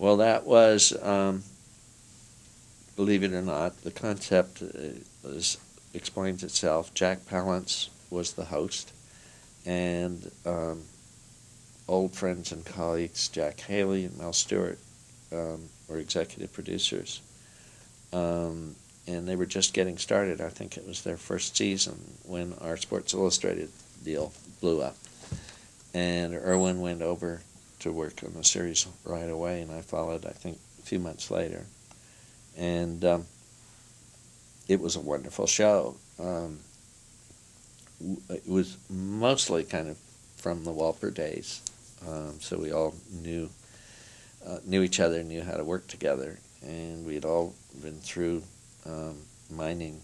Well, that was, believe it or not, the concept explains itself. Jack Palance was the host, and old friends and colleagues, Jack Haley and Mel Stewart, were executive producers. And they were just getting started. I think it was their first season when our Sports Illustrated deal blew up. And Irwin went over to work on the series right away, and I followed, I think, a few months later. And it was a wonderful show. It was mostly kind of from the Walper days, so we all knew each other, knew how to work together, and we'd all been through mining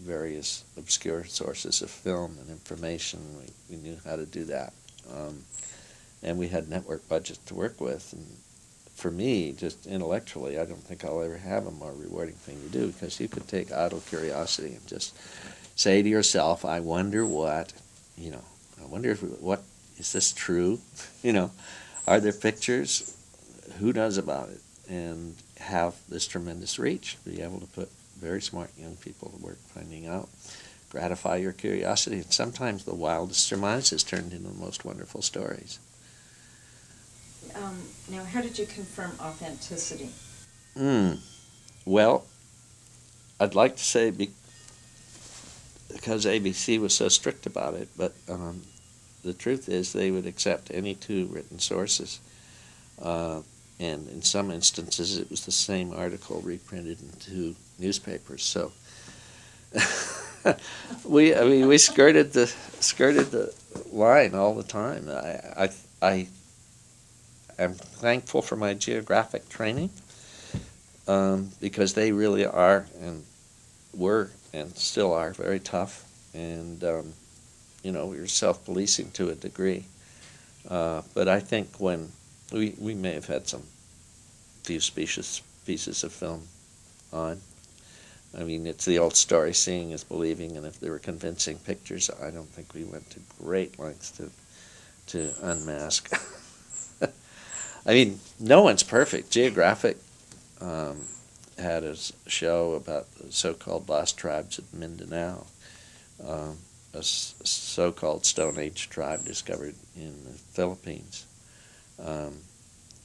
various obscure sources of film and information. We knew how to do that. And we had network budgets to work with. And for me, just intellectually, I don't think I'll ever have a more rewarding thing to do, because you could take idle curiosity and just say to yourself, I wonder what, I wonder what, is this true? Are there pictures? Who knows about it? And have this tremendous reach, be able to put very smart young people to work finding out, gratify your curiosity, and sometimes the wildest surmises turned into the most wonderful stories. Now, how did you confirm authenticity? Well, I'd like to say because ABC was so strict about it, but the truth is they would accept any two written sources. And in some instances, it was the same article reprinted in two newspapers. So we skirted the line all the time. I am thankful for my geographic training, because they really are and were and still are very tough, and we were self-policing to a degree. But I think when we may have had some few pieces of film on. I mean, it's the old story, seeing is believing, and if there were convincing pictures, I don't think we went to great lengths to unmask. I mean, no one's perfect. Geographic had a show about the so-called lost tribes of Mindanao, a so-called Stone Age tribe discovered in the Philippines,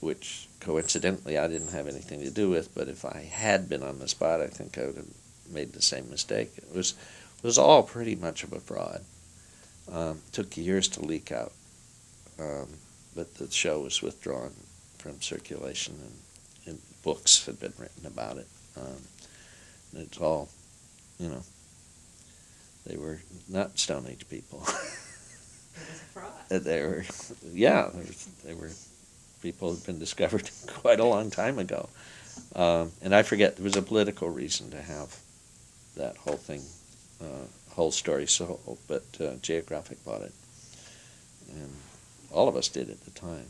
which coincidentally I didn't have anything to do with, but if I had been on the spot, I think I would have made the same mistake. It was all pretty much of a fraud. Took years to leak out, but the show was withdrawn from circulation, and books had been written about it. And it's all, they were not Stone Age people. It was a fraud. They were people who had been discovered quite a long time ago. And I forget, there was a political reason to have that whole thing, whole story sold, but Geographic bought it. And all of us did at the time.